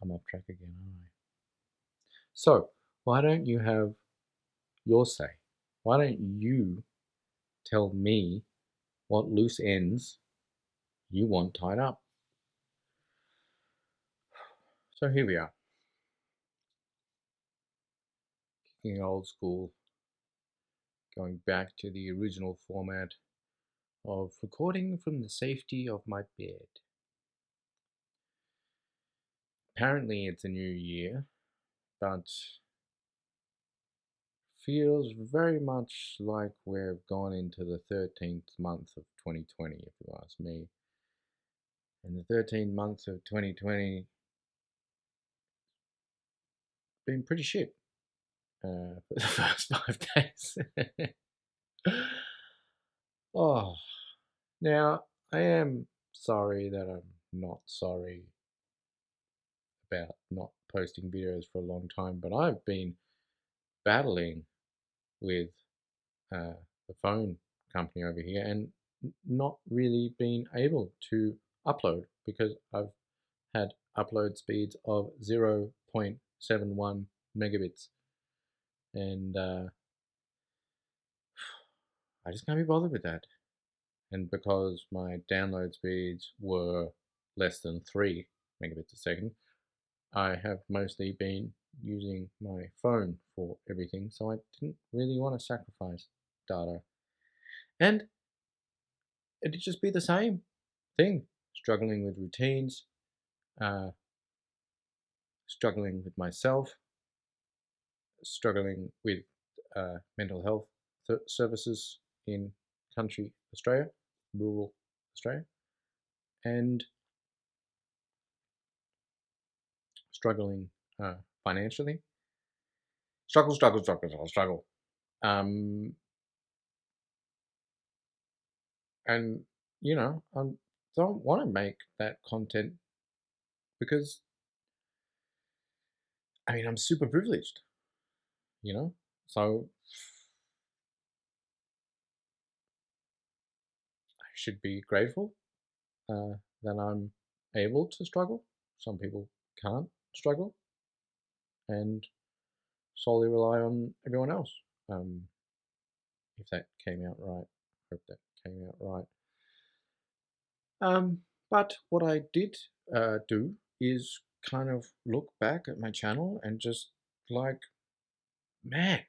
I'm off track again, aren't I? So, why don't you have your say? Why don't you tell me what loose ends you want tied up? So here we are, kicking old school, going back to the original format of recording from the safety of my bed. Apparently, it's a new year, but feels very much like we've gone into the 13th month of 2020, if you ask me. And the 13th month of 2020 been pretty shit for the first 5 days. Oh, now I am sorry that I'm not sorry about not posting videos for a long time, but I've been battling with uh, the phone company over here and not really been able to upload because I've had upload speeds of 0.71 megabits, and I just can't be bothered with that. And because my download speeds were less than 3 megabits a second, I have mostly been using my phone for everything, so I didn't really want to sacrifice data. And it'd just be the same thing, struggling with routines, uh, struggling with myself, struggling with mental health services in country Australia, rural Australia, and struggling financially. Struggle, struggle, struggle, struggle. Um, and I don't want to make that content because I'm super privileged, you know. So I should be grateful that I'm able to struggle. Some people can't struggle and solely rely on everyone else. Um, if that came out right, hope that came out right. But what I did do is kind of look back at my channel and just like, man,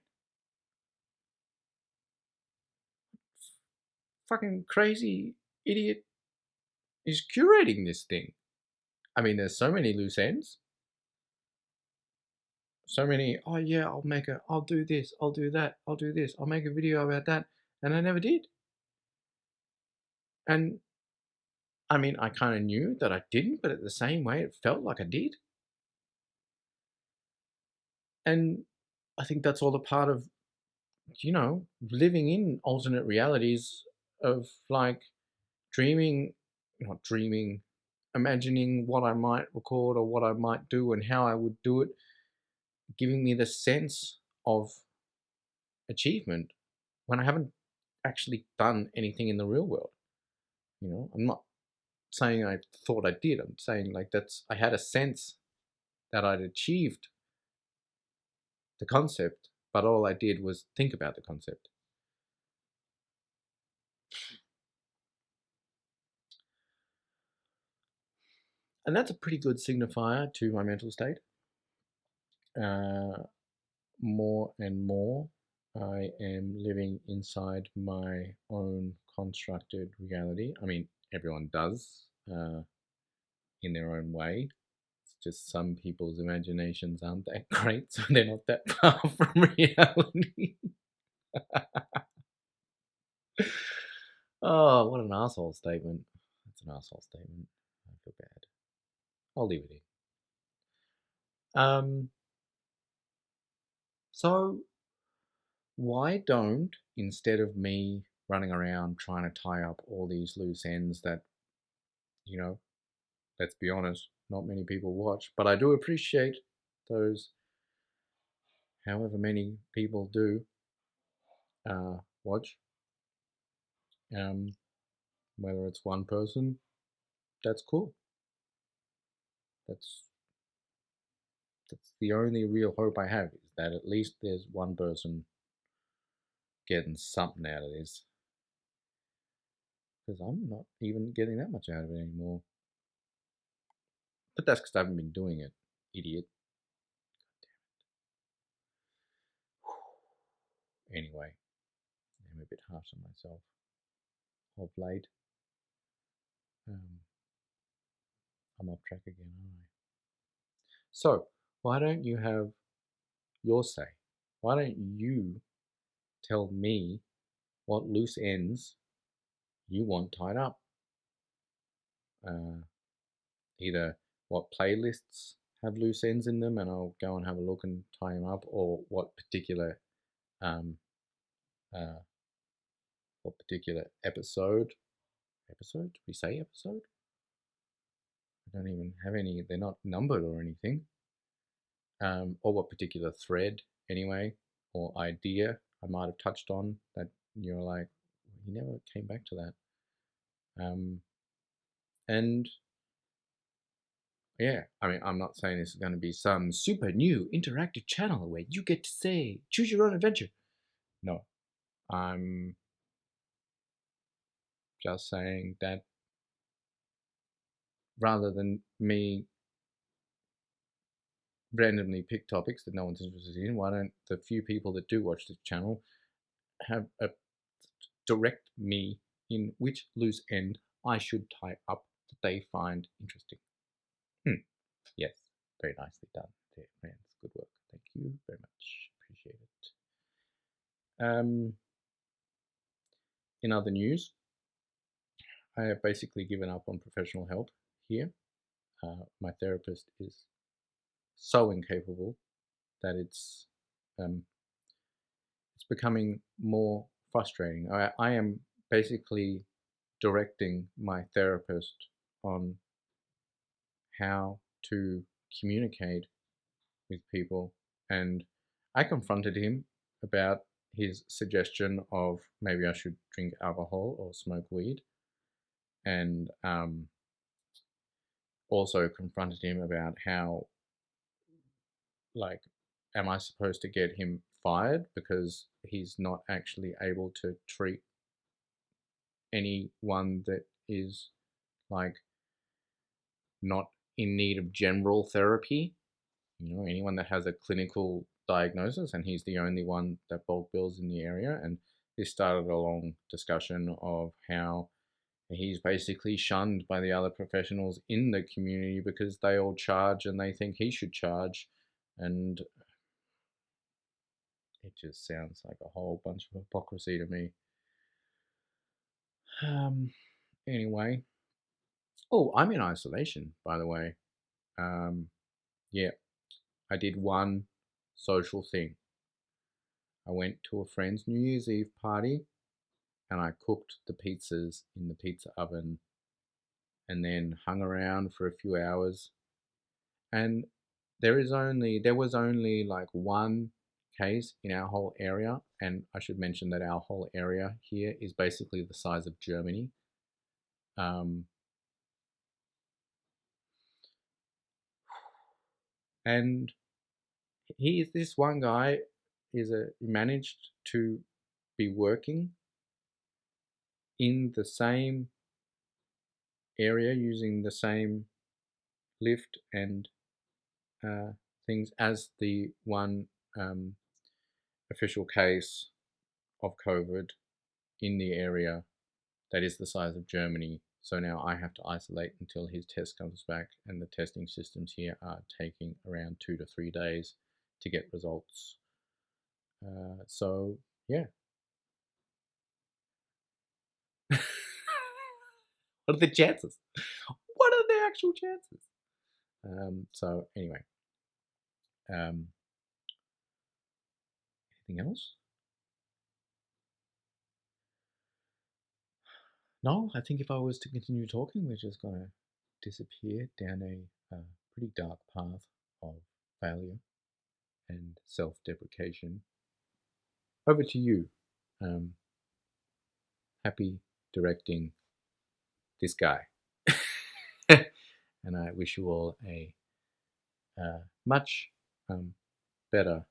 fucking crazy idiot is curating this thing. There's so many loose ends, so many. Oh yeah, I'll do this, I'll do that, I'll do this, I'll make a video about that, and I never did. And I kind of knew that I didn't, but at the same way, it felt like I did. And I think that's all a part of, living in alternate realities of like dreaming, not dreaming, imagining what I might record or what I might do and how I would do it, giving me the sense of achievement when I haven't actually done anything in the real world. I'm not saying I thought I did. I'm saying like I had a sense that I'd achieved the concept, but all I did was think about the concept. And that's a pretty good signifier to my mental state. Uh, more and more, I am living inside my own constructed reality. Everyone does in their own way. It's just some people's imaginations aren't that great, so they're not that far from reality. Oh, what an asshole statement. That's an asshole statement. I feel bad. I'll leave it in. So why don't, instead of me running around trying to tie up all these loose ends that, you know, let's be honest, not many people watch, but I do appreciate those, however many people do watch. Um, whether it's one person, that's cool. That's That's the only real hope I have, is that at least there's one person getting something out of this. Because I'm not even getting that much out of it anymore. But that's because I haven't been doing it, idiot. Anyway, I'm a bit harsh on myself of late. I'm off track again, aren't I? So, why don't you have your say? Why don't you tell me what loose ends you want tied up? Uh, Either what playlists have loose ends in them, and I'll go and have a look and tie them up, or um, uh, what particular episode. Episode? Did we say episode? I don't even have any. They're not numbered or anything. Or what particular thread, anyway, or idea I might have touched on that you're like, he never came back to that. And yeah, I mean, I'm not saying this is going to be some super new interactive channel where you get to say, choose your own adventure. No, I'm just saying that rather than me randomly pick topics that no one's interested in, why don't the few people that do watch this channel have a direct me in which loose end I should tie up that they find interesting. Yes, very nicely done there, friends. Good work. Thank you very much. Appreciate it. In other news, I have basically given up on professional help here. My therapist is so incapable that it's becoming more frustrating. I am basically directing my therapist on how to communicate with people, and I confronted him about his suggestion of maybe I should drink alcohol or smoke weed, and also confronted him about how, like, am I supposed to get him fired because he's not actually able to treat anyone that is, like, not in need of general therapy? Anyone that has a clinical diagnosis, and he's the only one that bulk bills in the area. And this started a long discussion of how he's basically shunned by the other professionals in the community because they all charge and they think he should charge. And it just sounds like a whole bunch of hypocrisy to me. Anyway. Oh, I'm in isolation, by the way. Yeah, I did one social thing. I went to a friend's New Year's Eve party and I cooked the pizzas in the pizza oven and then hung around for a few hours. And there was only like one case in our whole area, and I should mention that our whole area here is basically the size of Germany. Um, and this one guy he managed to be working in the same area using the same lift and things as the one official case of COVID in the area that is the size of Germany. So now I have to isolate until his test comes back, and the testing systems here are taking around 2 to 3 days to get results. So yeah. What are the chances? What are the actual chances? So anyway, anything else? No, I think if I was to continue talking, we're just going to disappear down a pretty dark path of failure and self deprecation. Over to you. Um, Happy directing this guy. And I wish you all a much better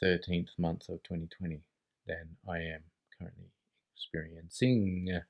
13th month of 2020 than I am currently experiencing.